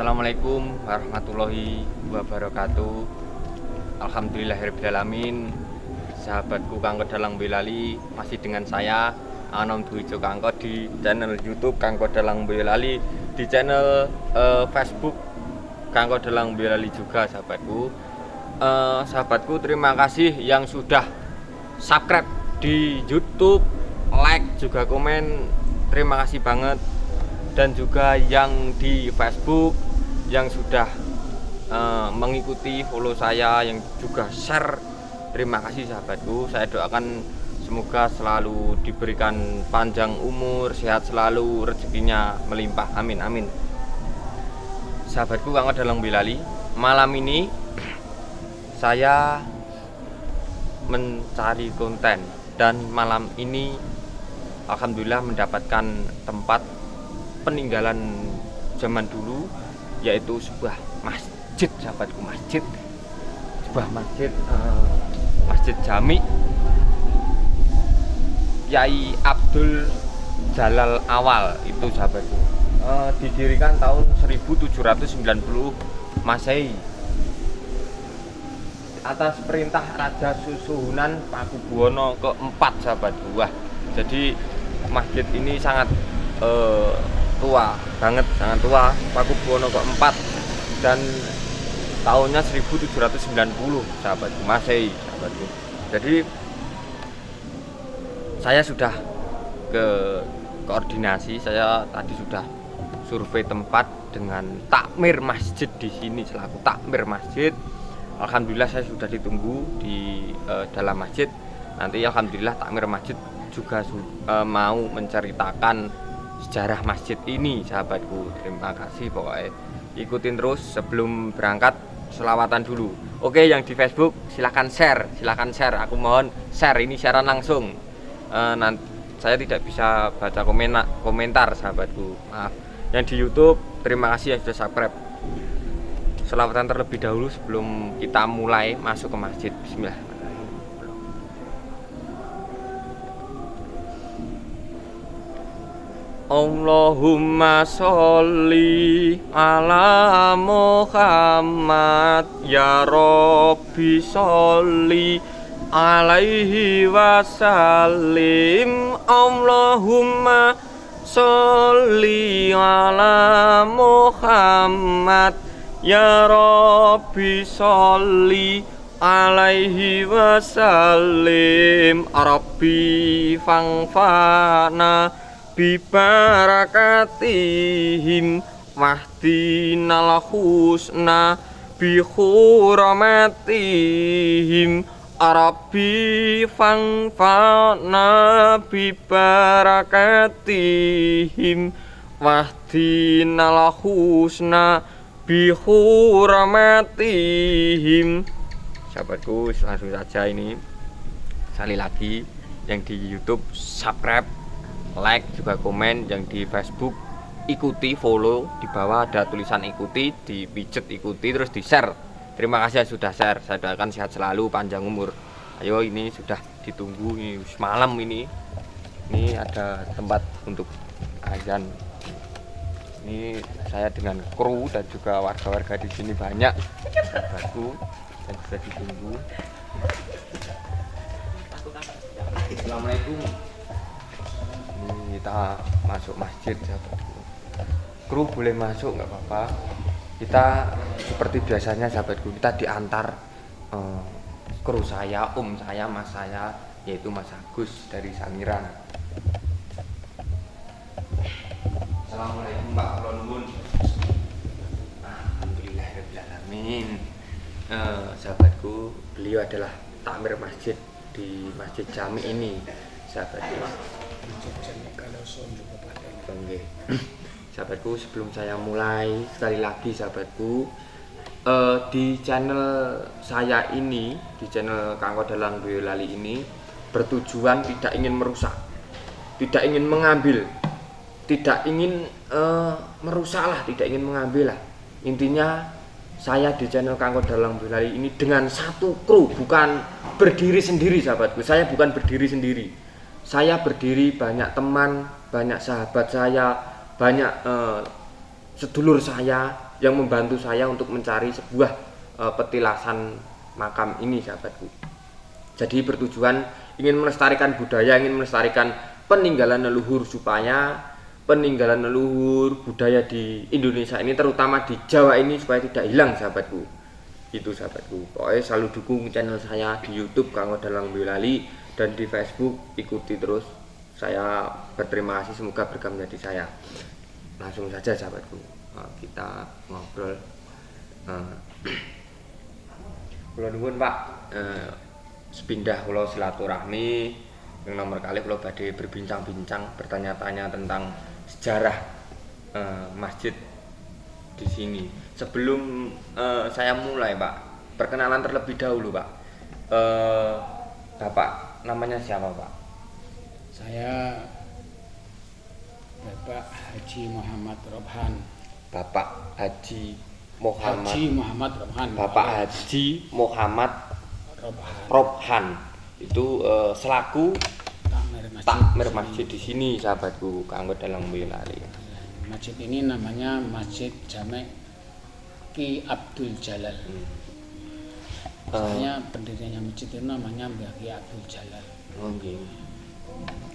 Assalamualaikum warahmatullahi wabarakatuh. Alhamdulillahirrahmanirrahim. Sahabatku Kanggo Dalang Boyolali, masih dengan saya Anom Dwi Kanggo di channel YouTube Kanggo Dalang Boyolali, di channel Facebook Kanggo Dalang Boyolali juga sahabatku. Sahabatku, terima kasih yang sudah subscribe di YouTube, like juga komen, terima kasih banget. Dan juga yang di Facebook yang sudah mengikuti follow saya, yang juga share, terima kasih sahabatku. Saya doakan semoga selalu diberikan panjang umur, sehat selalu, rezekinya melimpah, amin amin. Sahabatku Kanggo Dalang Boyolali, malam ini saya mencari konten dan malam ini alhamdulillah mendapatkan tempat peninggalan zaman dulu, yaitu sebuah masjid sahabatku, sebuah masjid Masjid Jami Kyai Abdul Jalal Awal itu sahabatku. Didirikan tahun 1790 Masehi atas perintah Raja Susuhunan Pakubuwono keempat sahabatku. Wah, jadi masjid ini sangat tua banget, sangat tua, Pakubuwono keempat, dan tahunnya 1790 sahabatku, Masehi sahabatku. Jadi saya sudah ke koordinasi, saya tadi sudah survei tempat dengan takmir masjid di sini, selaku takmir masjid. Alhamdulillah saya sudah ditunggu di dalam masjid. Nanti alhamdulillah takmir masjid juga mau menceritakan sejarah masjid ini sahabatku. Terima kasih, pokoknya ikutin terus. Sebelum berangkat selawatan dulu. Oke, yang di Facebook silahkan share, aku mohon share, ini siaran langsung. Nanti saya tidak bisa baca komentar sahabatku, maaf. Yang di YouTube terima kasih yang sudah subscribe. Selawatan terlebih dahulu sebelum kita mulai masuk ke masjid. Bismillah. Allahumma sholli ala Muhammad, ya Rabbi sholli alaihi wasallim. Allahumma sholli ala Muhammad, ya Rabbi sholli alaihi wasallim. Rabbi fangfana bibarakatihim wahdinal husna bi hurmatihim. Rabbi fangfana bibarakatihim wahdinal husna bi hurmatihim. Sahabatku, langsung saja ini sekali lagi, yang di YouTube subscribe, like juga komen, yang di Facebook ikuti, follow, di bawah ada tulisan ikuti, dipijet ikuti, terus di share. Terima kasih yang sudah share, saya doakan sehat selalu, panjang umur. Ayo, ini sudah ditunggu, ini malam ini ada tempat untuk azan. Ini saya dengan kru dan juga warga-warga di sini banyak sahabatku dan sudah ditunggu. Assalamualaikum. Kita masuk masjid sahabatku. Kru boleh masuk, nggak apa-apa. Kita seperti biasanya sahabatku, kita diantar kru saya, saya, mas saya, yaitu Mas Agus dari Sangiran. Assalamualaikum Pak Kulonbun. Alhamdulillahirrahmanirrahim. Sahabatku, beliau adalah takmir masjid di Masjid Jami ini sahabatku. Sahabatku, sebelum saya mulai, sekali lagi sahabatku, di channel saya ini, di channel Kanggo Dalang Boyolali ini, bertujuan tidak ingin merusak, tidak ingin mengambil, tidak ingin merusak lah, tidak ingin mengambil lah. Intinya saya di channel Kanggo Dalang Boyolali ini dengan satu kru, bukan berdiri sendiri sahabatku. Saya bukan berdiri sendiri, saya berdiri banyak teman, banyak sahabat saya, banyak sedulur saya yang membantu saya untuk mencari sebuah petilasan makam ini sahabatku. Jadi bertujuan ingin melestarikan budaya, ingin melestarikan peninggalan leluhur supaya peninggalan leluhur budaya di Indonesia ini, terutama di Jawa ini, supaya tidak hilang sahabatku. Itu sahabatku, pokoknya selalu dukung channel saya di YouTube Kang Dalang Boyolali dan di Facebook, ikuti terus. Saya berterima kasih, semoga berkah menjadi saya. Langsung saja sahabatku, kita ngobrol. Kula nuwun Pak, sepindah kula silaturahmi yang nomor kali kula badhe berbincang-bincang, bertanya-tanya tentang sejarah masjid di sini. Sebelum saya mulai Pak, perkenalan terlebih dahulu Pak. Bapak namanya siapa Pak? Saya Bapak Haji Muhammad Robhan. Bapak Haji Muhammad. Haji Muhammad Robhan. Bapak Haji Muhammad Robhan. Itu selaku takmir masjid di sini sahabatku, Kang Dalang Boyolali. Masjid ini namanya Masjid Jamek Ki Abdul Jalal. Soalnya pendirinya masjid itu namanya Mbah Ki Abdul Jalal. Okay.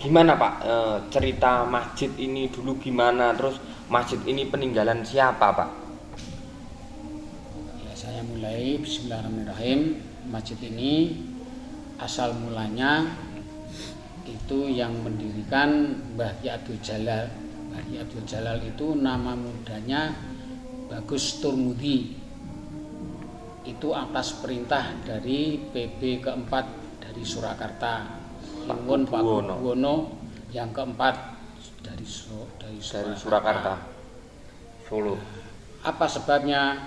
Gimana Pak cerita masjid ini dulu gimana, terus masjid ini peninggalan siapa Pak? Ya, saya mulai bismillahirrahmanirrahim. Masjid ini asal mulanya itu yang mendirikan Mbah Ki Abdul Jalal. Mbah Ki Abdul Jalal itu nama mudanya Bagus Turmudi. Itu atas perintah dari PB keempat dari Surakarta. Ingun Pak Buwono yang keempat dari Surakarta, Solo. Apa sebabnya?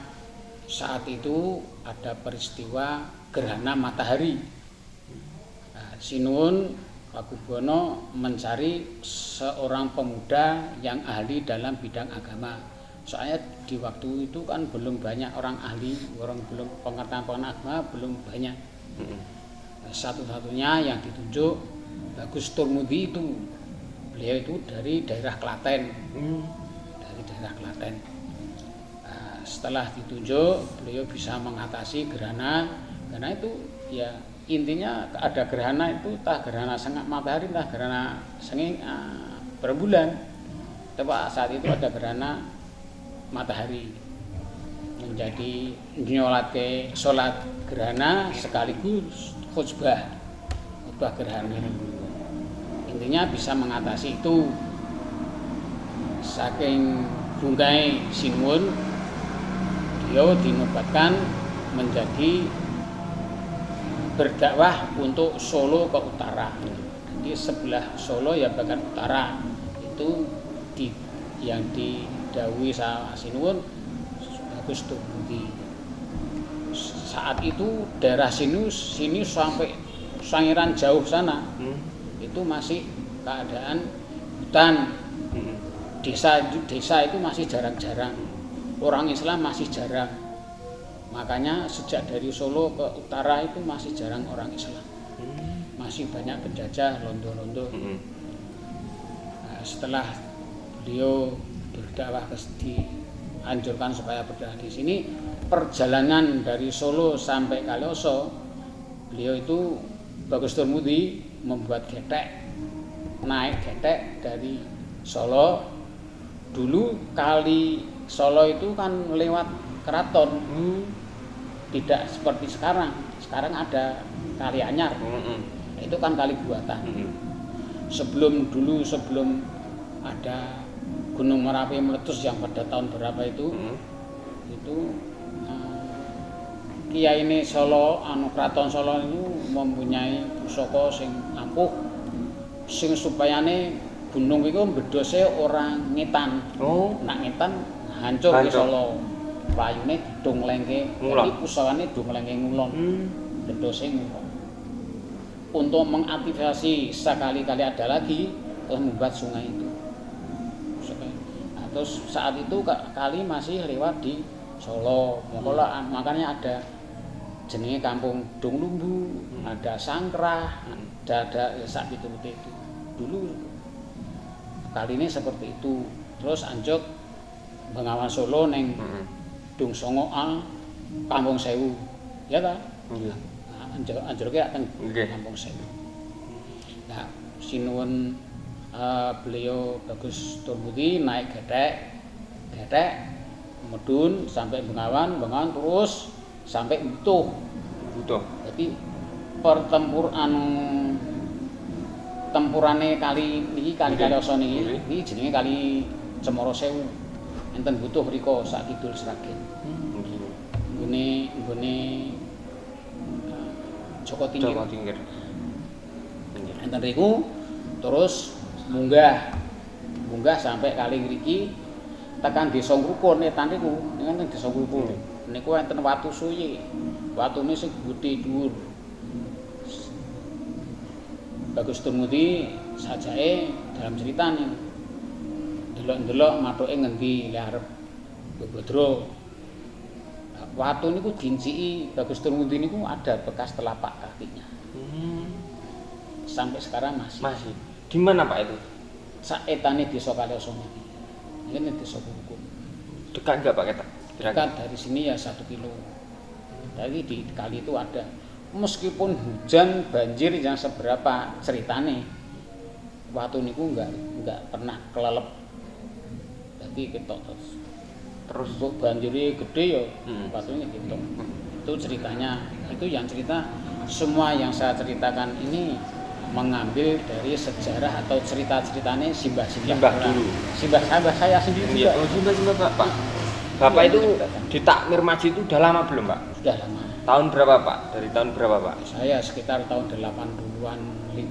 Saat itu ada peristiwa gerhana matahari. Sinuwun Pak Buwono mencari seorang pemuda yang ahli dalam bidang agama. Soalnya di waktu itu kan belum banyak orang ahli, orang belum pengetahuan agama belum banyak. Satu-satunya yang ditunjuk Bagus Turmudi itu. Beliau itu dari daerah Klaten. Dari daerah Klaten. Setelah ditunjuk, beliau bisa mengatasi gerhana. Karena itu ya intinya ada gerhana itu, entah gerhana sengak matahari, entah gerhana sengit berbulan. Tapi saat itu ada gerhana matahari, menjadi nyolate sholat gerhana sekaligus khutbah gerhana. Intinya bisa mengatasi itu. Saking bungkai sinuwun, beliau dinobatkan menjadi berdakwah untuk Solo ke utara. Jadi sebelah Solo ya bagian utara itu yang didhawuhi sama sinuwun Bagus Turmudi. Saat itu daerah sini sampai Sangiran jauh sana, itu masih keadaan hutan. Desa itu masih jarang-jarang, orang Islam masih jarang. Makanya sejak dari Solo ke utara itu masih jarang orang Islam, masih banyak penjajah londo-londo. Setelah beliau berdakwah dianjurkan supaya berdakwah di sini, perjalanan dari Solo sampai Kaloso, beliau itu Bagus Turmudi membuat getek, naik getek dari Solo. Dulu kali Solo itu kan lewat keraton, tidak seperti sekarang. Sekarang ada kali anyar, itu kan kali buatan. Sebelum ada Gunung Merapi meletus yang pada tahun berapa itu Kiai ini Solo, Keraton Solo itu mempunyai pusaka sing ampuh, sing supayane gunung itu bedose orang ngetan. Nak ngetan hancur ke Solo. Payune didonglengke, iki pusakane donglengke ngulon. Bedose ngulon. Untuk mengaktifasi sekali-kali ada lagi, terus membuat sungai itu. Terus saat itu kali masih lewat di Solo. Makanya ada jenenge kampung Donglumbu, ada Sangkrah, ada sak piturute itu. Dulu kali ini seperti itu. Terus anjuk Bengawan Solo neng Gedung Songo A Kampung Sewu. Ya ta? Nggih. Nah, anjlok teng Nggih. Kampung Sewu. Nah, sinuwun beliau Bagus Turmudi naik getek medun sampai Bengawan terus sampai Butuh. Jadi tempurane kali Kalioso niki jenenge Kali Cemoro Sewu. Enten Butuh mriku sak kidul Sragen. Nggone Joko Tingkir. Enten riku terus munggah sampai kali ngriki tekan Desa Ngrukun etan niku enten Desa Ngrukun niku enten watu suye watune sing gedhe dhuwur Bagus Turmudi sajake dalam ceritane delok-delok mathuke ngendi le arep Bebodro watu niku dinciki Bagus Turmudi niku ada bekas telapak kakinya sampai sekarang masih. Di mana Pak itu? Saetane Desa Kalioso niki. Ini Desa Hukum. Dekat enggak Pak Keta? Dekat dari sini ya 1 kilo. Jadi di kali itu ada. Meskipun hujan banjir yang seberapa ceritane, watu niku enggak pernah kelelep. Jadi ketok terus banjirnya gede ya, watunya ketok. Itu ceritanya. Itu yang cerita semua yang saya ceritakan ini mengambil dari sejarah atau cerita-ceritanya simbah-simbah dulu. Simbah saya sendiri juga. Oh, simbah Pak. Bapak itu di Takmir Masjid itu udah lama belum Pak? Sudah lama. Tahun berapa Pak? Dari tahun berapa Pak? Saya sekitar tahun 80-an 5.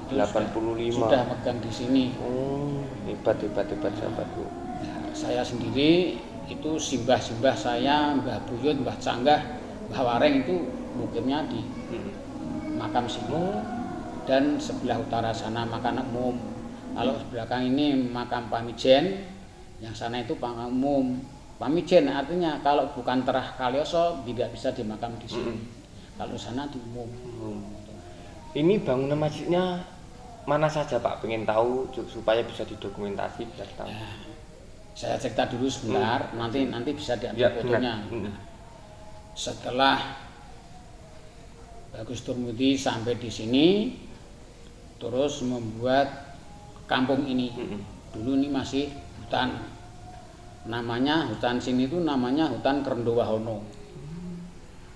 85. Sudah megang di sini. Oh, hebat sahabatku. Nah, saya sendiri itu simbah-simbah saya, Mbah Buyut, Mbah Canggah, Mbah Wareng itu mukimnya di makam sini dan sebelah utara sana makam umum. Kalau belakang ini makam Pamijen, yang sana itu makam umum. Pamijen artinya kalau bukan Terah Kalioso tidak bisa dimakam di sini. Kalau sana di umum. Ini bangunan masjidnya mana saja Pak? Pengen tahu supaya bisa didokumentasi biar tahu. Ya, saya cerita dulu sebentar, nanti bisa diambil fotonya. Setelah Bagus Turmudi sampai di sini terus membuat kampung ini. Dulu ini masih hutan. Namanya hutan sini itu namanya hutan Kerendowahono.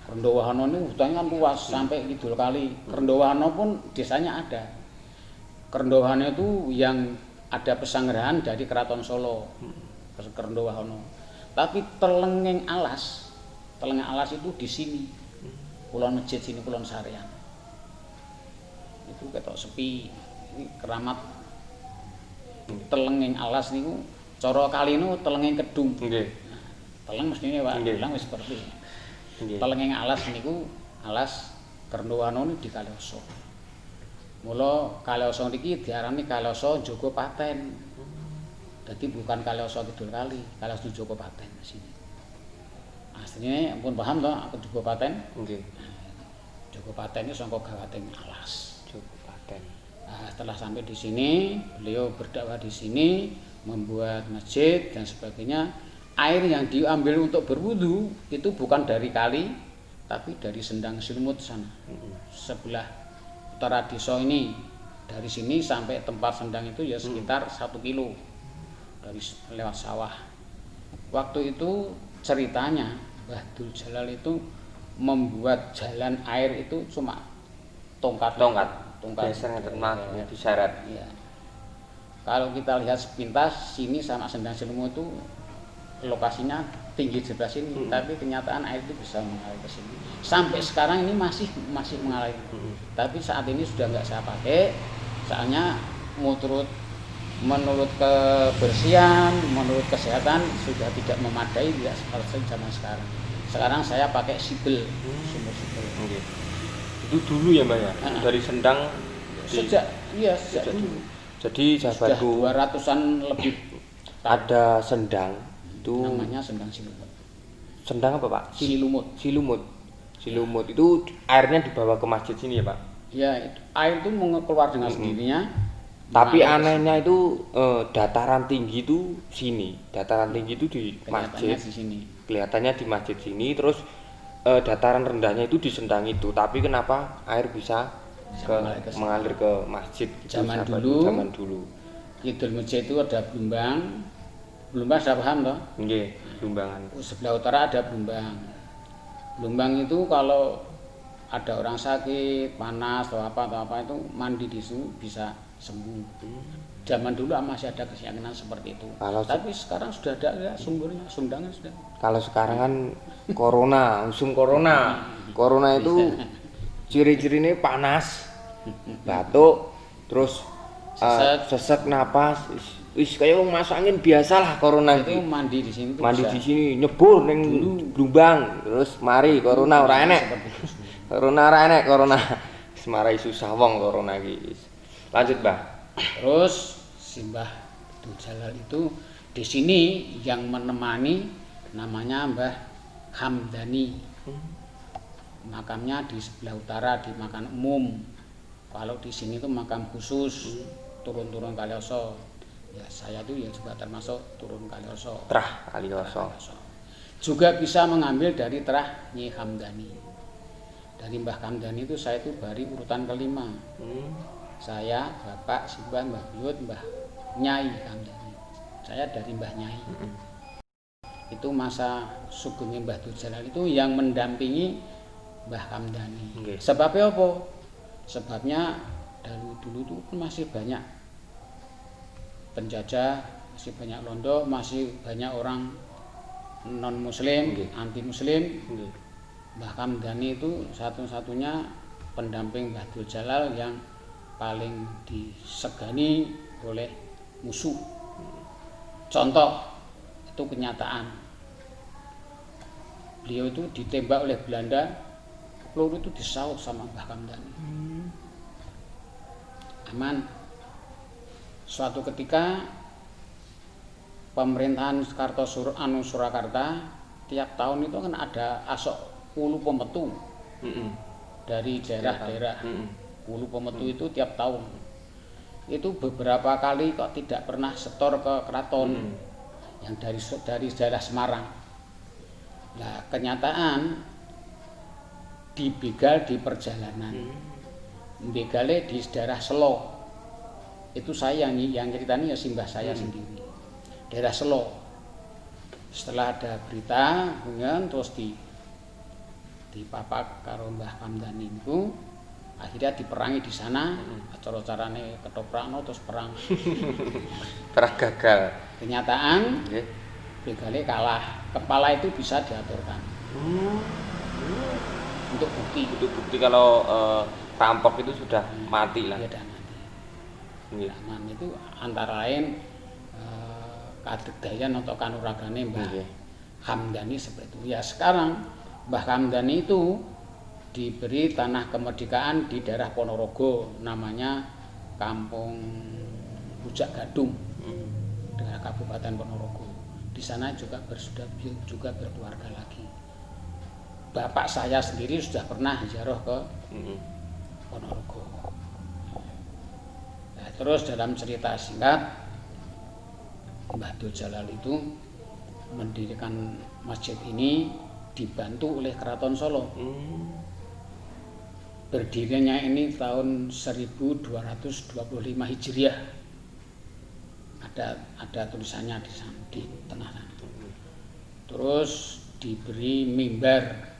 Kerendowahono ini hutannya kan luas sampai kidul kali. Kerendowahono pun desanya ada. Kerendowahono itu yang ada pesanggerahan dari Keraton Solo. Kerendowahono. Tapi Telenging Alas itu di sini. Kulon Masjid sini, Kulon Sarean. Itu ketok sepi. Ini keramat Telenging Alas niku cara kali niku Telenging Kedung. Nggih. Teleng mestine Pak, bilang wis seperti. Telenging Alas niku alas Kerendowahono di Kalioso. Mula Kalioso niki diarani Kalioso Jogopaten. Jadi bukan Kalioso Kidul Kali, Kalioso Jogopaten sini. Aslinya pun paham toh aku Jogopaten? Nggih. Jogopaten itu saka Gawaten Alas. Jogopaten. Nah, setelah sampai di sini, beliau berdakwah di sini, membuat masjid dan sebagainya. Air yang diambil untuk berwudu itu bukan dari kali, tapi dari Sendang Silmut sana. Sebelah utara desa ini, dari sini sampai tempat Sendang itu ya sekitar 1 kilo dari lewat sawah. Waktu itu ceritanya Mbah Dul Jalal itu membuat jalan air itu cuma tongkat biasa ngeten disyarat. Ya. Kalau kita lihat sepintas sini sama Sendang Silmut itu lokasinya tinggi sebelah sini, tapi kenyataan air itu bisa mengalir ke sini. Sampai sekarang ini masih mengalir. Tapi saat ini sudah nggak saya pakai, soalnya menurut kebersihan, menurut kesehatan sudah tidak memadai, tidak seperti zaman sekarang. Sekarang saya pakai sumber sipil. Okay. Itu dulu ya Mbak ya? Dari Sendang? Sejak dulu. Jadi sahabatku, 200-an lebih. Ada Sendang, itu namanya Sendang Silumut. Sendang apa Pak? Silumut. Itu airnya dibawa ke masjid sini ya Pak? Ya, air itu keluar dengan sendirinya. Tapi mengalir ke anehnya itu dataran tinggi itu sini. Dataran tinggi itu di masjid. kelihatannya di sini. Kelihatannya di masjid sini, terus dataran rendahnya itu di Sendang itu. Tapi kenapa air bisa mengalir ke masjid gitu, Zaman sahabat. dulu. Zaman dulu. Kidul masjid itu ada Blumbang. Blumbang sudah paham toh? Nggih, Lumbangan. Sebelah utara ada Blumbang. Blumbang itu kalau ada orang sakit, panas atau apa itu mandi di situ bisa sembuh. Zaman dulu masih ada keyakinan seperti itu. Tapi sekarang sudah ada ya, sumbernya, sundangan sudah. Kalau sekarang kan corona, musim corona. Corona itu ciri-cirinya panas, batuk, terus sesek napas. Wis kayak wong masuk angin biasalah corona itu iki. Mandi di sini. Mandi di sini nyebur ning Blumbang, terus mari corona ora enek. Corona ora enek corona. Wis marai susah wong corona iki. Lanjut, Mbah. Terus Simbah Abdul Jalal itu di sini yang menemani namanya Mbah Hamdani. Makamnya di sebelah utara di makam umum. Kalau di sini itu makam khusus turun-turun Kalioso. Ya saya itu ya juga termasuk turun Kalioso. Trah Kalioso. Juga bisa mengambil dari Trah Nyi Hamdani. Dari Mbah Hamdani itu saya itu bari urutan kelima. Saya, Bapak, Simbah, Mbah Buyut, Mbah Nyai Hamdani. Saya dari Mbah Nyai. Itu masa sugengnya Mbah Abdul Jalal itu yang mendampingi Mbah Hamdani. Okay. Sebabnya apa? Sebabnya dulu itu masih banyak penjajah, masih banyak londo, masih banyak orang non muslim, anti muslim. Mbah Hamdani itu satu-satunya pendamping Mbah Abdul Jalal yang paling disegani oleh musuh. Contoh itu kenyataan. Beliau itu ditembak oleh Belanda, peluru itu disaut sama Mbah Hamdani. Aman. Suatu ketika pemerintahan Surakarta tiap tahun itu kan ada asok ulu pemetu dari daerah-daerah. Ulu pemetu itu tiap tahun. Itu beberapa kali kok tidak pernah setor ke keraton yang dari daerah Semarang. Nah, kenyataan dibegal di perjalanan. Begale di daerah Selo. Itu saya yang ceritanya ya simbah saya sendiri. Daerah Selo. Setelah ada berita, kemudian terus dipapak karo Mbah Hamdani itu, akhirnya diperangi di sana. Acara-acarane ketoprakno terus perang. Perang gagal. Kenyataan begale kalah. Kepala itu bisa diaturkan. Untuk bukti kalau rampok itu sudah mati lah. Ya, Nah, itu antara lain kadegayan atau kanuragane Mbah Hamdani seperti itu. Ya sekarang Mbah Hamdani itu diberi tanah kemerdekaan di daerah Ponorogo, namanya Kampung Rujak Gadung, daerah Kabupaten Ponorogo. Di sana juga berkeluarga lagi. Bapak saya sendiri sudah pernah ziarah ke Ponorogo. Nah, terus dalam cerita singkat, Mbah Abdul Jalal itu mendirikan masjid ini dibantu oleh Keraton Solo. Berdirinya ini tahun 1225 Hijriah. Ada tulisannya di sana, di tengah sana. Terus diberi mimbar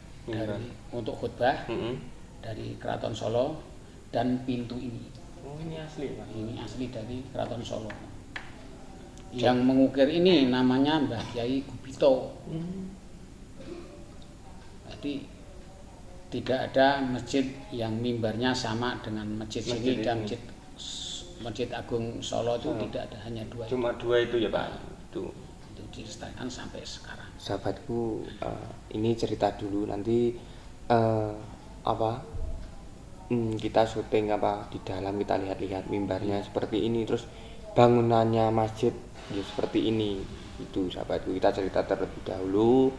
untuk khutbah dari Keraton Solo dan pintu ini. Ini asli, Pak. Ini asli dari Keraton Solo. Yang mengukir ini namanya Mbah Kyai Gubito. Jadi tidak ada masjid yang mimbarnya sama dengan masjid sini dan masjid Agung Solo itu tidak ada, hanya dua. Cuma dua itu ya Pak. Itu dilestarikan sampai sekarang. Sahabatku, ini cerita dulu nanti kita syuting di dalam, kita lihat-lihat mimbarnya seperti ini, terus bangunannya masjid ya seperti ini. Itu sahabatku, kita cerita terlebih dahulu.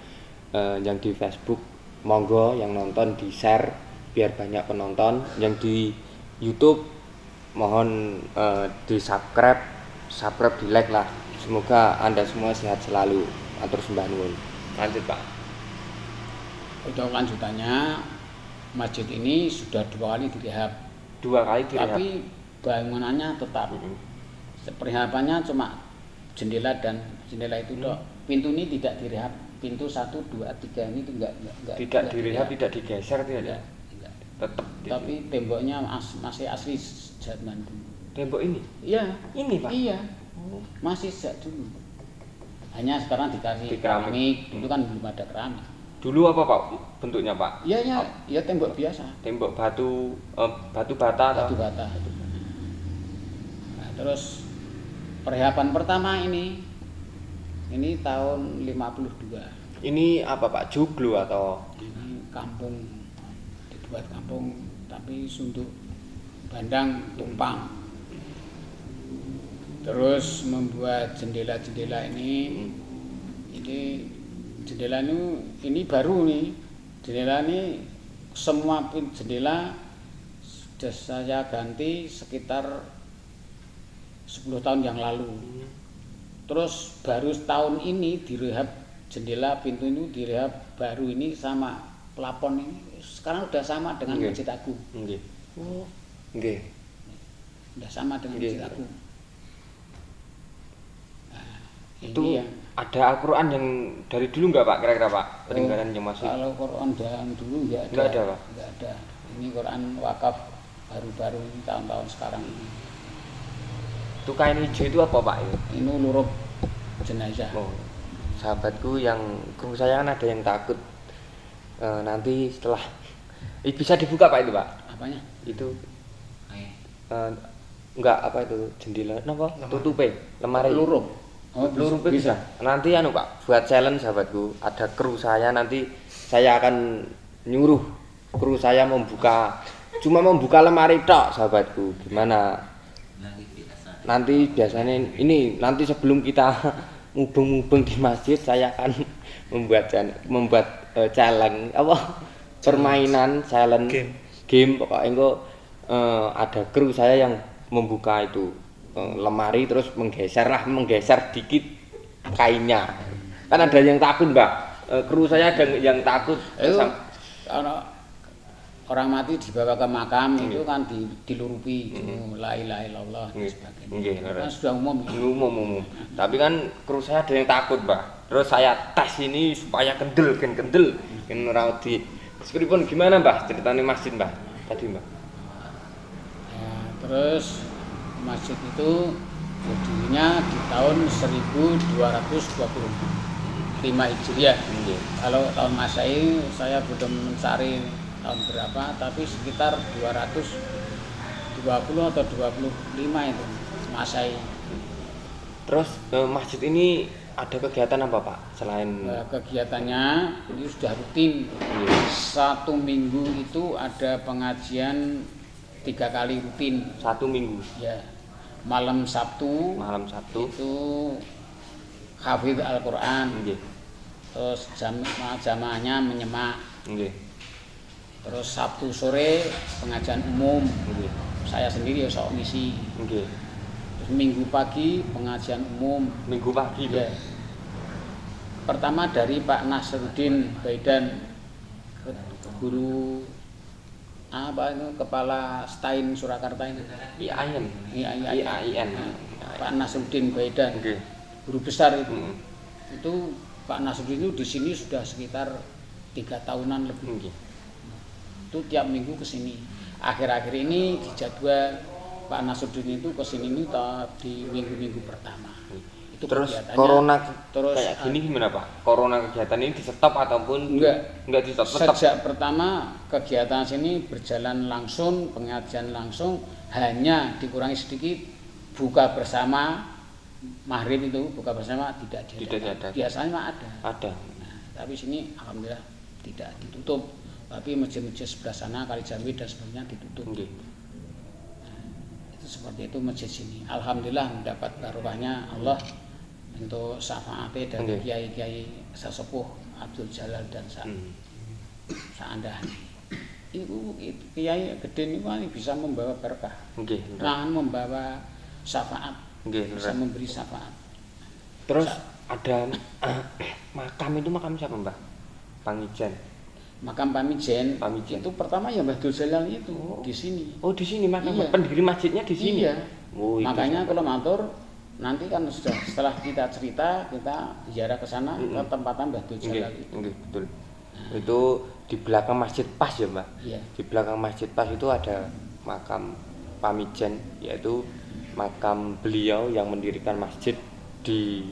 Yang di Facebook monggo yang nonton di share biar banyak penonton, yang di YouTube mohon di-subscribe, di-like lah. Semoga Anda semua sehat selalu. Atur sembah nuwun. Lanjut, Pak. Untuk lanjutannya, masjid ini sudah 2 kali direhab. 2 kali direhab. Tapi bangunannya tetap. Perheabannya cuma jendela itu dok. Pintu ini tidak direhab. Pintu 1, 2, 3 ini enggak tidak direhab, tidak digeser tidak. Enggak. Tetap. Tapi temboknya masih asli zaman dulu. Tembok ini? Iya. Ini, Pak. Iya. Masih sejak dulu. Hanya sekarang dikasih Di keramik. Dulu kan belum ada keramik. Dulu apa, Pak, bentuknya, Pak? Iya, ya tembok biasa. Tembok batu bata atau Batu bata. Nah, terus perheaban pertama ini tahun 52. ini apa, Pak? Joglo atau Ini kampung, dibuat kampung tapi sunduk bandang tumpang. Terus membuat jendela-jendela ini jendela ini baru nih. Jendela ini semua jendela sudah saya ganti sekitar 10 tahun yang lalu. Terus baru tahun ini direhab jendela, pintu ini direhab baru ini sama plafon ini. Sekarang udah sama dengan Masjid Agung. Nggih. Oh, nggih. Udah sama dengan Masjid Agung. Nah, itu ini yang ada Al-Qur'an yang dari dulu enggak, Pak? Kira-kira, Pak? Peninggalan yang masih. Kalau Quran yang dulu enggak ada. Enggak ada, Pak. Enggak ada. Ini Quran wakaf baru-baru ini tahun-tahun sekarang ini. Itu kain hijau itu apa, Pak? Ini luruh jenazah. Oh, sahabatku yang kru saya kan ada yang takut nanti setelah bisa dibuka, Pak, itu, Pak? Apanya? Itu enggak apa itu jendela napa tutupe lemari Luruh. Oh, luruh bisa. Nanti anu, Pak, buat challenge sahabatku, ada kru saya nanti saya akan nyuruh kru saya cuma membuka lemari tok, sahabatku. Gimana? Nanti biasanya ini nanti sebelum kita mubeng-mubeng di masjid saya akan membuat challenge apa permainan challenge game pokoknya engko ada kru saya yang membuka itu lemari terus menggeser dikit kainnya. Kan ada yang takut, Mbak. Kru saya ada yang takut. Kalau orang mati dibawa ke makam itu kan dilurupi la ilaha illallah dan sebagainya. Kan sudah umum. Tapi kan kru saya ada yang takut, Mbak. Terus saya tes ini supaya kendel ora di. Pripun gimana, Mbah? Ceritanya masjid, Mbah. Tadi, Mbah. Ya, terus masjid itu berdirinya di tahun 1225 Hijriah. Kalau tahun Masehi saya belum mencari tahun berapa, tapi sekitar 220 atau 25 itu Masehi. Terus masjid ini ada kegiatan apa, Pak? Selain kegiatannya ini sudah rutin. 1 minggu itu ada pengajian 3 kali rutin. 1 minggu. Ya. Malam Sabtu itu hafidz Al-Qur'an. Terus jamaahnya menyemak. Terus Sabtu sore pengajian umum. Saya sendiri ya sok ngisi. Terus Minggu pagi pengajian umum. Minggu pagi, ya. Pertama dari Pak Nasruddin Baidan, guru apa itu kepala Stein Surakarta ini. IAIN. Pak Nasruddin Baidan. Guru besar itu. Itu Pak Nasruddin itu di sini sudah sekitar 3 tahunan lebih. Itu tiap minggu ke sini. Akhir-akhir ini dijadwal Pak Nasruddin itu ke sini di minggu-minggu pertama. Itu terus corona kayak gini gimana, Pak? Corona kegiatan ini di stop ataupun enggak di stop? Sejak pertama kegiatan sini berjalan langsung, pengajian langsung, hanya dikurangi sedikit buka bersama maghrib itu buka bersama tidak ada. Biasanya ada. Nah, tapi sini alhamdulillah tidak ditutup. Tapi masjid-masjid sebelah sana Kalijambi dan sebagainya ditutup. Nah, itu seperti itu masjid sini. Alhamdulillah mendapat barokahnya Allah untuk syafaatnya dari kiai-kiai sesepuh Abdul Jalal dan Sa'andahani. Kiai gede niku bisa membawa berkah. Nggih. Nah, membawa syafaat. Nggih, Bisa memberi syafaat. Terus ada makam itu makam siapa, Mbah? Pangijen. Makam Pamijen. Pamijen. Itu pertama ya Mbah Dul Jalal itu di sini. Oh, di sini makam Iya. pendiri masjidnya di sini. Iya. Oh, itu Makanya kalau matur nanti kan sudah setelah kita cerita kita ziarah ke sana ke tempatan Mbah Dul Nggih, Jalal itu. nggih, betul. Itu di belakang masjid Pas ya, Mbak? Iya. Di belakang masjid Pas itu ada makam Pamijen, yaitu makam beliau yang mendirikan masjid di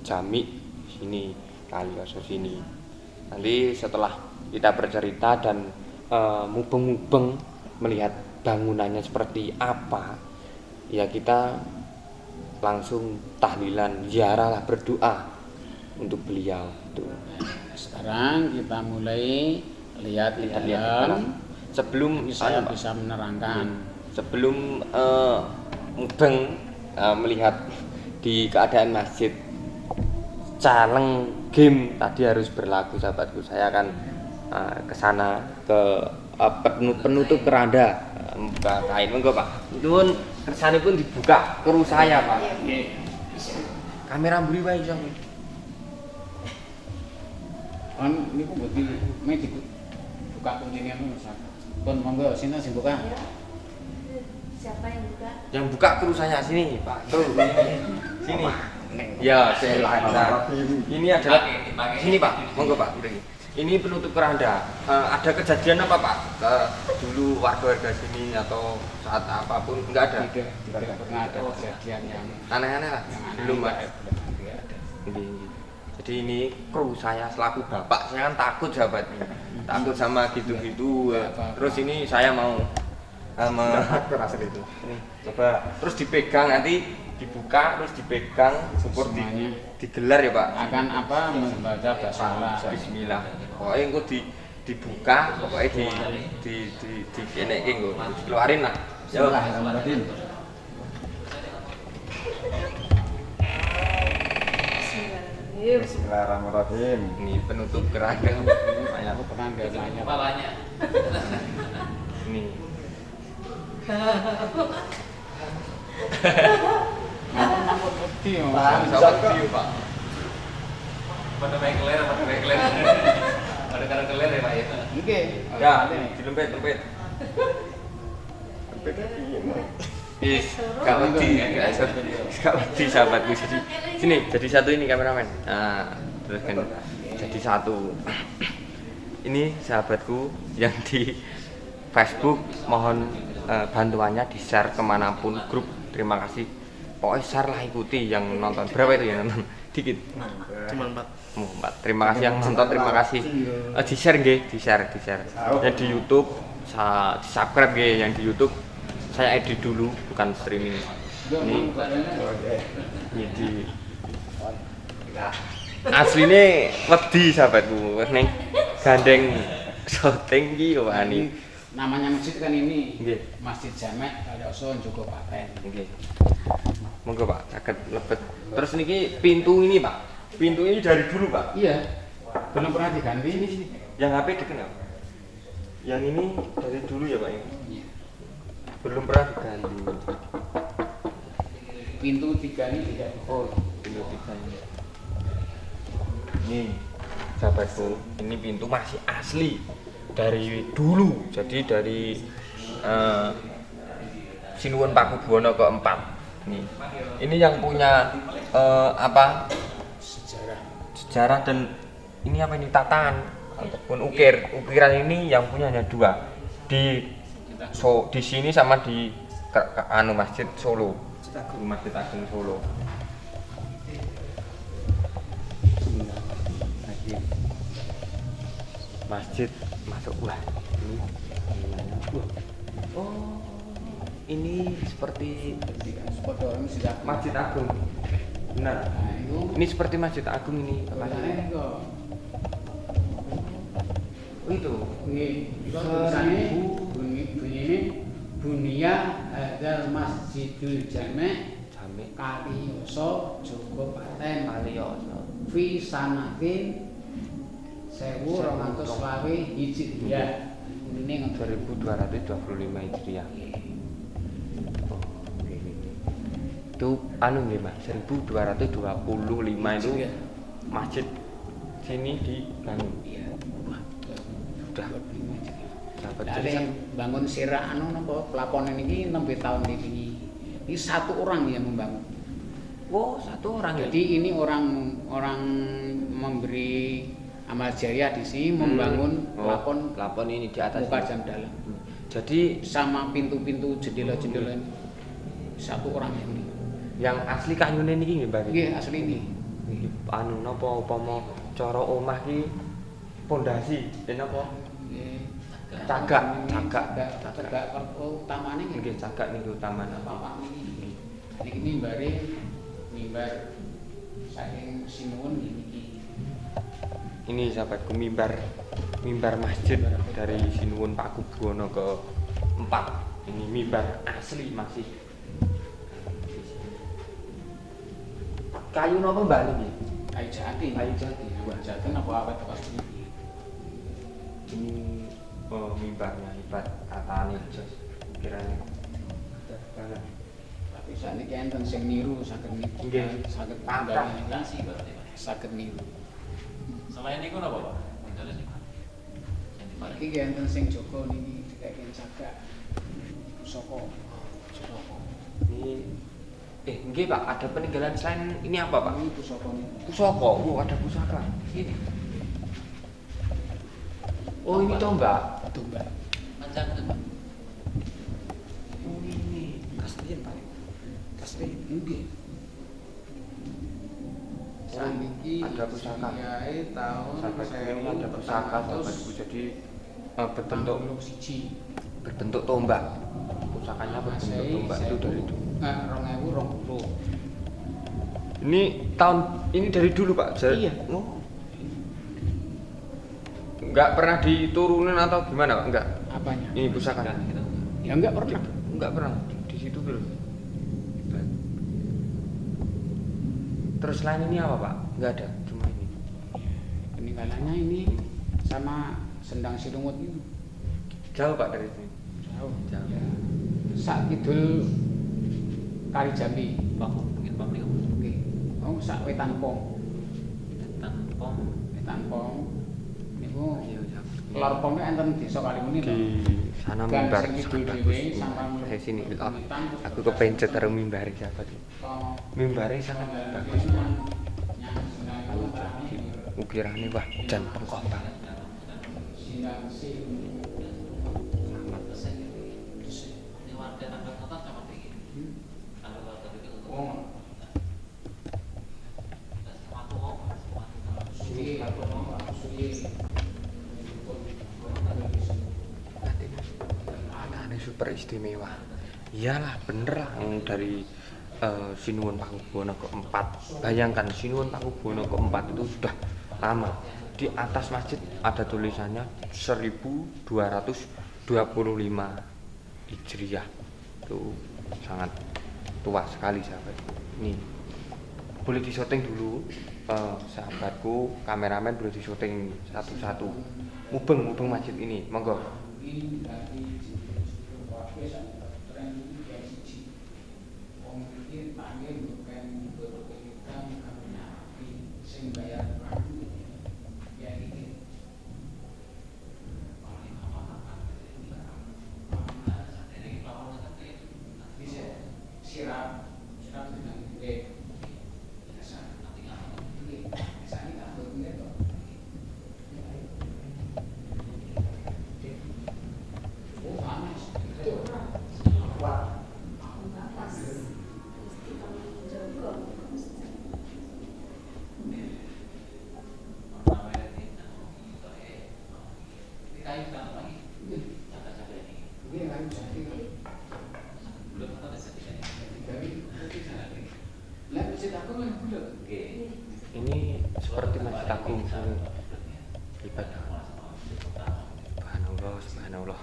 Jami sini, Kalioso sini. Nanti setelah kita bercerita dan mubeng-mubeng melihat bangunannya seperti apa, ya kita langsung tahlilan, ziarah lah, berdoa untuk beliau tuh. Sekarang kita mulai lihat di dalam. Sebelum Ini saya bisa menerangkan. sebelum mubeng melihat di keadaan masjid, caleng game tadi harus berlaku, sahabatku. Saya akan ke sana ke penutup keranda, buka kain. Monggo, Pak. Nuwun kersanipun dibuka kru saya, Pak. Kamera mburi wae iso. Kan niku mboten mek buka kuncinya ngono sak. Pun monggo sinten sing buka? Siapa yang buka? Yang buka kru saya sini, Pak. Tuh, sini. Ya, saya lancar. Ini adalah sini, Pak. Monggo, Pak. Ini penutup keranda. Ada kejadian apa, Pak? Dulu warga-warga sini atau saat apapun enggak ada? Tidak pernah ada kejadian yang Aneh-aneh lah. Belum ada. Tidak ada. Jadi ini kru saya selaku bapak, saya kan takut, sahabat. Takut sama gitu-gitu. Terus ini saya mau Kerasa itu. ini, coba terus dipegang, nanti dibuka terus dipegang syukur Semuanya. digelar ya, Pak. Akan apa membaca basmalah. Bismillah. Pokoknya engko dibuka, pokoknya di kenekke engko dikeluarin lah. Yo. Bismillahirrahmanirrahim. Bismillahirrahmanirrahim. Bismillahirrahmanirrahim. Ini penutup keranda. Aku pernah nggak nanya. Bapaknya. Ini. Ngapun putih yo. Sahabat view, Pak. Pada baik keler, pada baik keler. Ada karang keler ya, Pak ya. Nggih. Ya, dilempet-lempet. Is, gak wedi, gak wedi, sahabatku. Jadi sini, jadi satu ini kameramen. Nah, terus kan jadi satu. Ini sahabatku yang di Facebook, mohon bantuannya di share kemanapun grup. Terima kasih. Pokoknya share lah, ikuti yang nonton. Berapa itu yang nonton? Dikit. Cuma 4. 4. Terima kasih yang nonton, terima kasih. Di share nggih, di share. Yang di YouTube, di subscribe nggih, yang di YouTube. Saya edit dulu, bukan streaming. Ini di aslinya wedi, sahabatku. Neng gandeng syuting ki wani. Namanya masjid kan ini. Nggih. Masjid Jamek Kalioso Joko Paten. Nggih. Monggo, Pak, saged lebet. Terus niki pintu ini, Pak. Pintu ini dari dulu, Pak. Iya. Belum pernah diganti. Sini. Yang HP dikenal. Yang ini dari dulu ya, Pak. Ini. Iya. Belum pernah diganti. Pintu 3 ini tidak. Oh, pintu 3 ini. Ini sahabatku, ini pintu masih asli dari dulu. Jadi dari Sinuwun Pakubuwono keempat. Ini yang punya apa? Sejarah dan ini apa ini, tatan ataupun ukiran ini yang punya hanya 2 di sini sama di Masjid Solo, Masjid Agung Solo. Masjid masuk, wah ini oh ini seperti Masjid Agung, benar. Ini seperti Masjid Agung ini, Pak. Oh, itu Bunia Hadal Masjidul Jamek Jamek Kalioso Joko Paten Kalioso fi sanatin 1220 Hijriyah. ini ngoten. 1225 Hijriah. Oh, oke. Itu anu nggih Mas, 1225 itu Iya. masjid sini dibangun. Iya. Wah, sudah 25 Hijriah. dapat Lah jadi nek bangun sirah anu napa pelapon ini nembe tahun ini. Ini satu orang yang membangun. oh, satu orang ya. Jadi ini orang memberi amal jariah di sini membangun pelapon ini di atas muka ini. jam dalam. Jadi Sama pintu-pintu jendela-jendela ini. Satu orang yang ini. yang asli kayune niki nggih Mbak. Nggih asli ini. Niki anu napa upama cara omah ki pondasi, napa? Nggih. Cagak utamane Nggih cagak niki utamane. Bapak niki. Niki mimbar saking Sinuwun niki. Ini sahabatku mimbar masjid dari Sinuwun Pakubuwono ke-4. Ini mimbar asli masih. Kayu napa Mbak niki? Kayu jati. Kayu jati. Wah, jati napa awet kok niki. Ini mimbarnya hebat katane jos kiranya banget. Tapi sakniki enten sing niru saged niku. Nggih. Saged Kathah. Nasi berarti Pak. saged niru. Selain itu apa Pak? Modelnya Pak. Yang di Bali. Iki enten sing Joko niki dikeken cagak. Pusaka. Pusaka. Ini nggih Pak, ada peninggalan selain ini apa Pak? Ini pusaka niki. Pusaka. Oh, ada pusaka. Ini. Oh, ini tombak. Tombak. Panjang itu Pak. Oh, ini kastilien Pak. Kastilien nggih. Oh, ada pusaka. Tahun Sahabat ini ada pusaka sahabatku, jadi berbentuk tombak. Pusakanya berbentuk tombak itu dari dulu. 2020. Ini dari dulu Pak. Iya. Oh. Enggak pernah diturunin atau gimana Pak? Enggak. Apanya? Ini pusakanya. Gitu. Ya enggak pernah. Enggak pernah di situ dulu. Terus selain ini apa Pak? Enggak ada, cuma ini. Peninggalannya ini sama Sendang Silungut ini. Jauh Pak dari sini. Jauh. Jauh. Ya. Sak kidul Kali Jambi. Pak, mungkin Pak Miko. Oke. Oh, sak Wetan Pong. Tanpong. Wetan Pong. Niku Iya, jauh. lor pongnya enten desa Kalimuni Di sana Gang mimbar sing kidul sangat dhewe bagus. sampai Saya sini. mlebu Oh, wetan, terus aku terus kepencet karo mimbar sahabat. Mimbarnya sangat bagus. Ukirannya wah jan pengkoh banget. Ini warga tanggal kota sama tinggi. Tanggal kota itu. Sepatu kok. Aneh super istimewa. Iyalah bener lah yang dari Sinuwun Pakubuwono ke-4. Bayangkan Sinuwun Pakubuwono ke-4 itu sudah lama. Di atas masjid ada tulisannya 1225 Hijriah. Itu sangat tua sekali sahabat. Ini boleh disyuting dulu sahabatku, kameramen boleh disyuting satu-satu. Mubeng masjid ini, monggo. Ini seperti Masjid Agung hebat. Subhanallah.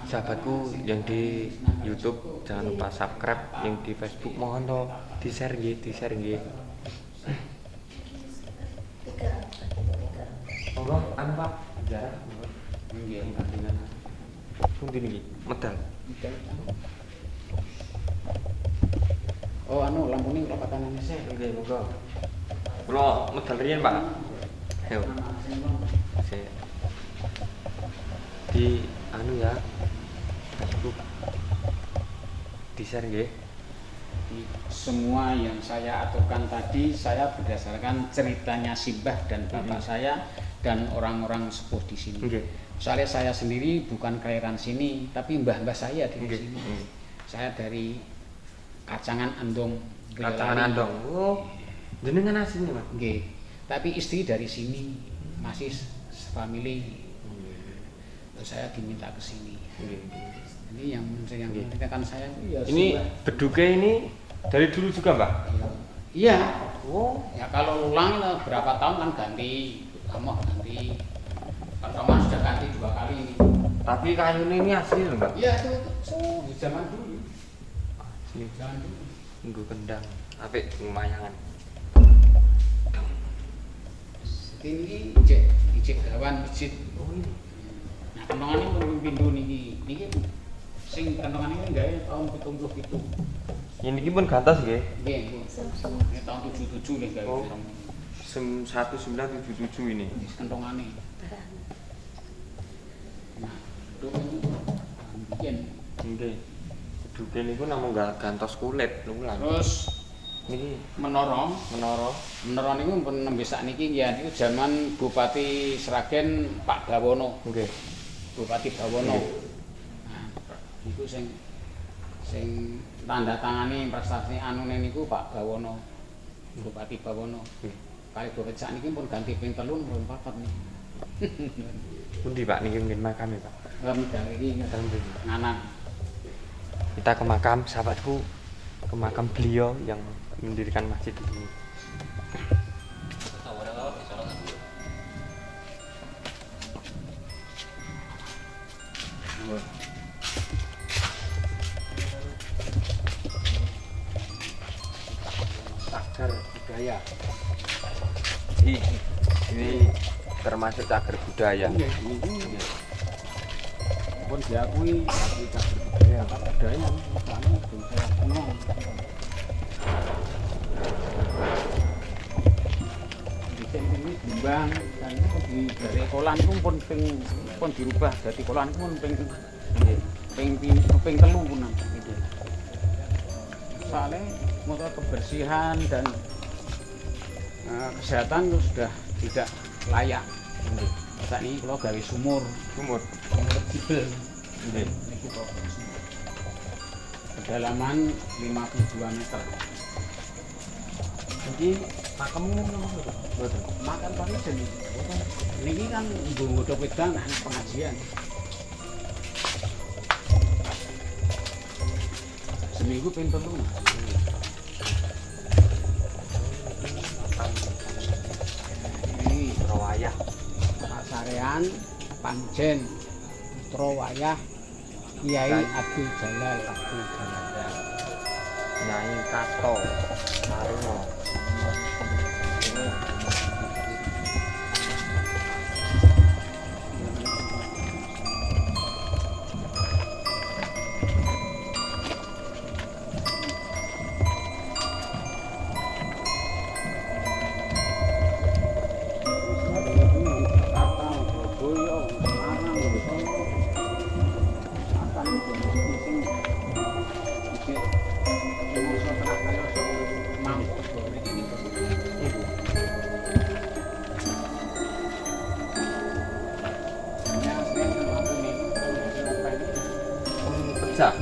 Sahabatku yang di YouTube jangan lupa subscribe, yang di Facebook mohon toh di share nggih. Monggo anu Pak, jarah. nggih kantinan. Pundi niki? Medal. Oh anu lampune kula patanan sik. Nggih, monggo. Kula medal riyen, Pak. Ayo. Sik. Di anu ya. Facebook. Di-share nggih. Semua yang saya aturkan tadi saya berdasarkan ceritanya Simbah dan bapak saya dan orang-orang sepuh di sini. Nggih. Soalnya saya sendiri bukan kelahiran sini, tapi mbah-mbah saya di Nggih. sini. Saya dari Kacangan Andong. Kacangan Andong. Oh. Jenengan aslinya, Mas? Nggih. Tapi istri dari sini masih family. Terus saya diminta ke sini. Ini yang menceritakan saya ya Ini beduknya ini dari dulu juga, Mbak? Iya. Oh, ya kalau ulang berapa tahun kan ganti, kamu ganti. Kantongan sudah ganti 2 kali ini. Tapi kayunya ini asli loh, Mbak? Iya itu di zaman dulu. Asli. Zaman dulu. Tunggu kendang. Apik lumayan. Ini ijek gawan masjid. Oh ini. Nah, kantongan ini perlu pintu niki sing kantongan ini gawe tahun 77. Ini pun gantas nggih. Nggih, Bu. Ini tahun 77 nih gawe. Oh. 1977 ini. Kantongane. Nah, itu bikin. Nggih. Beduke niku namung gantos kulit lulang. Terus Niki menara niku pun nembe sakniki ya niku zaman Bupati Sragen Pak Bawono. nggih. Bupati Bawono. Nah, niku sing tanda tangani prestasi anune niku Pak Bawono. Bupati Bawono. Kali Bupati sakniki pun ganti ping 3 pun 4 nih. Pundi Pak niki mungkin makam ya, Pak? Medal iki nganan. Kita ke makam sahabatku, ke makam beliau yang mendirikan masjid ini. Cagar budaya. Ini termasuk cagar budaya. Pun diakui cagar budaya soalnya budaya kuno. Ini dimbang dan di dari kolan itu pun dirubah dari kolan itu pun ping 3 pun gitu. Soalnya motor kebersihan dan kesehatan itu sudah tidak layak. Saat ini kalau gawe sumur jibel. Ini kedalaman 52 meter. Jadi makammu makan paling seni. Ini kan nggodhog wedangan pengajian. Seminggu ping 3. Ini Rawayah. Pasarean Panjen Trowayah Kiai Abdul Jalal. Nyai Kato Maruno. Pecah.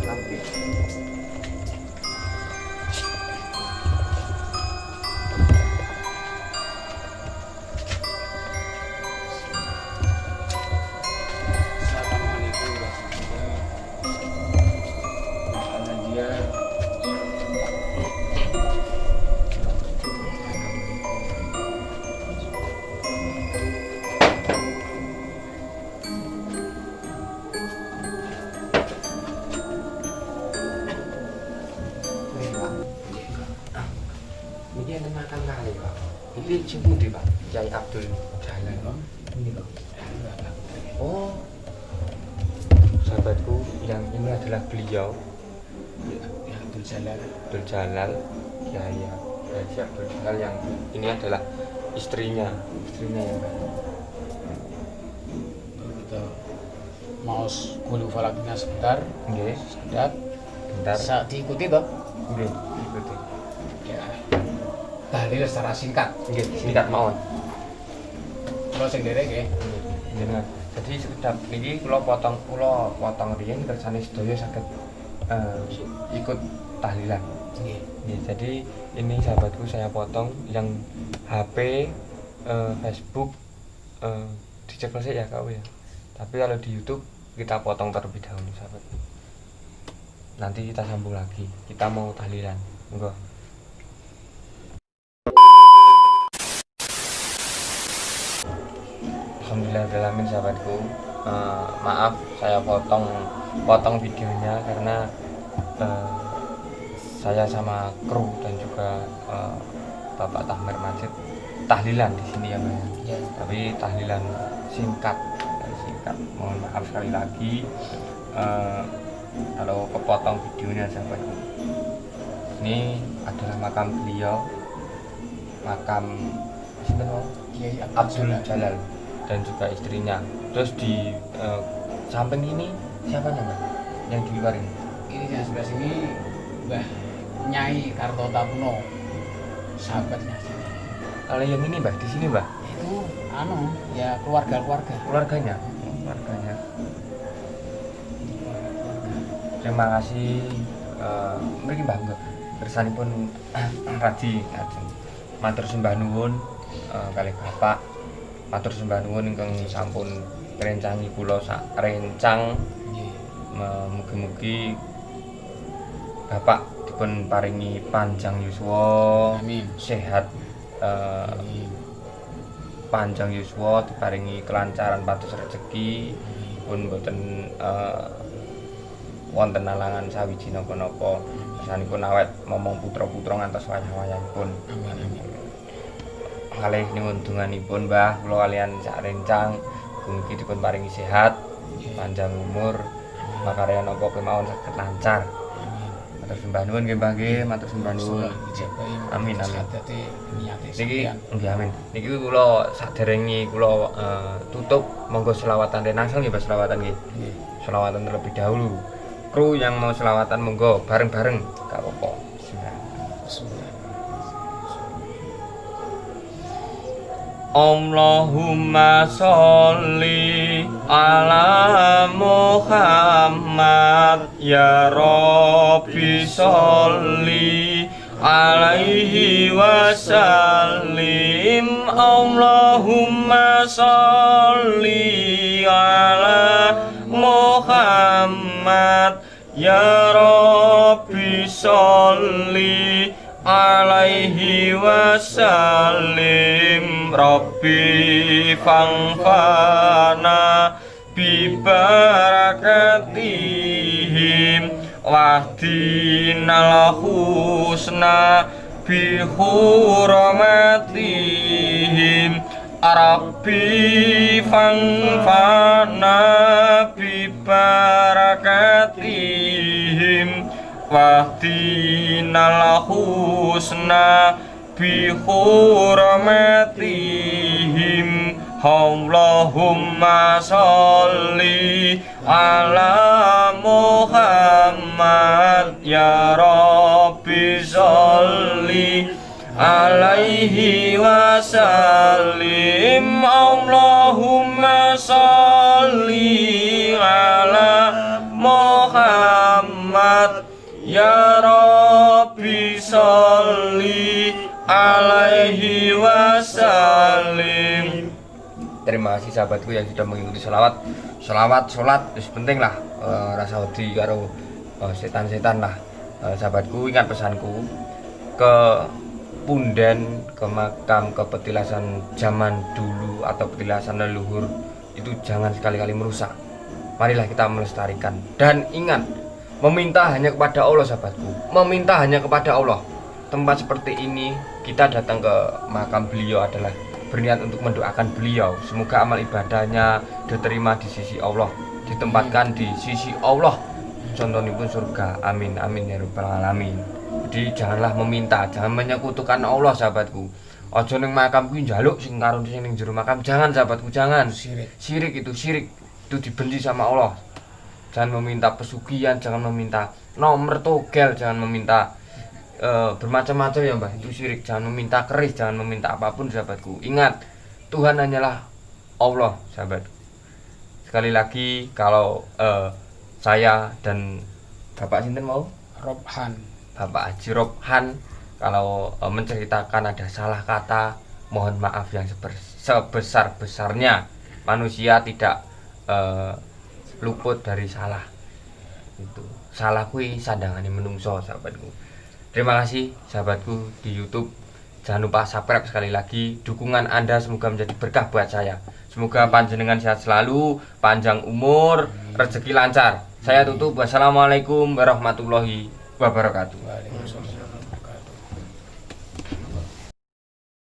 Ini ada makan kali Pak. Ini cipu di Pak. Kiai Abdul Jalal. Ini loh. Oh, sahabatku, yang ini adalah beliau Ya, Abdul Jalal. Abdul Jalal Kiai Abdul Jalal, yang ini adalah istrinya ya Mbak. Kita mau gulu falaknya sebentar. Nggih, Sedap. bentar. Bisa diikuti toh? Nggih, ikuti. Ya. Tahlil secara singkat. Nggih, singkat mawon. Kalau sing derek nggih. Jenengan. Jadi sedap niki kula potong riyen kersane sedaya saged ikut tahlilan. Nggih. Ya, jadi ini sahabatku saya potong yang HP, Facebook, dicek sih ya kau ya. Tapi kalau di YouTube kita potong terlebih dahulu sahabat. Nanti kita sambung lagi. Kita mau tahlilan. Enggak. Alhamdulillahirrahmanirrahim sahabatku. Maaf saya potong videonya karena saya sama kru dan juga Bapak Tahmir Majid tahlilan di sini ya Mbak. Ya. Tapi tahlilan singkat. Mohon maaf sekali lagi kalau kepotong videonya sahabatku. Ini adalah makam beliau, makam Kiai Abdul Jalal dan juga istrinya. Terus di samping ini siapanya Mbak? Yang di luar ini? Ini yang sebelah sini Mbah Nyai Kartotapuno, sahabatnya sini. Kalau yang ini Mbak, di sini Mbak? Itu ya keluarga. Keluarganya. Terima kasih. Mriki Mbah Angga. Kersanipun radi ngajeng. Matur sembah nuwun kalih Bapak. Matur sembah nuwun ingkang sampun ngrencangi kula sak rencang. Nggih. Mugi-mugi Bapak dipun paringi panjang yuswa, Amin. sehat, Amin. panjang yuswa, diparingi kelancaran pados rezeki, pun boten wonten alangan sawiji napa-napa. Kersanipun awet momong putra-putra ngantos wayah-wayahipun. Amin. Kalih nyuwun donganipun Mbah kula kaliyan sak rencang, mugi dipun paringi sehat, panjang umur, makarya napa kemawon saged lancar. Matur sembah nuwun nggih Mbah nggih, matur sembah nuwun. Amin. Niki nggih amin. Niki kula saderenge kula tutup, monggo selawatan renangsel nggih Mbah, selawatan nggih. Selawatan terlebih dahulu. Kru yang mau selawatan monggo bareng-bareng, gak apa-apa. Bismillah. Allahumma sholli ala Muhammad ya Rabbi sholli alaihi wasallim. Allahumma sholli ala Muhammad ya Rabbi sholli alaihi wasallim. Rabbi fangfana bi barakatihim wahdinal husna bi hurmatihim. Rabbi fangfana bi barakatihim wahdinal husna bi hurmatihim. Allahumma sholli ala Muhammad ya Rabbi sholli alaihi wasallim. Allahumma sholli ala Muhammad ya Rabbi sholli alaihi wasallim. Terima kasih sahabatku yang sudah mengikuti selawat, sholat, itu penting lah. Rasa wedi karo setan-setan lah. Sahabatku, ingat pesanku, ke punden, ke makam, ke petilasan zaman dulu atau petilasan leluhur itu jangan sekali-kali merusak. Marilah kita melestarikan dan ingat, meminta hanya kepada Allah sahabatku, meminta hanya kepada Allah. Tempat seperti ini kita datang ke makam beliau adalah berniat untuk mendoakan beliau, semoga amal ibadahnya diterima di sisi Allah, ditempatkan di sisi Allah, contohipun surga. Amin amin ya rabbal alamin. Jadi janganlah meminta, jangan menyekutukan Allah sahabatku. Ojo ning makam kuwi njaluk sing karo sing ning jero makam, jangan sahabatku, jangan. Syirik itu dibenci sama Allah. Jangan meminta pesugihan, jangan meminta nomor togel, jangan meminta bermacam-macam ya Mbah, itu syirik. Jangan meminta keris, jangan meminta apapun sahabatku. Ingat, Tuhan hanyalah Allah sahabat. Sekali lagi kalau saya dan Bapak sinten mau? Robhan. Bapak Haji Robhan kalau menceritakan ada salah kata, mohon maaf yang sebesar-besarnya. Manusia tidak luput dari salah. Itu salah kuwi sandangane menungso sahabatku. Terima kasih sahabatku di YouTube. Jangan lupa subscribe sekali lagi. Dukungan Anda semoga menjadi berkah buat saya. Semoga panjenengan sehat selalu, panjang umur, rezeki lancar. Saya tutup. Wassalamualaikum warahmatullahi wabarakatuh. Waalaikumsalam.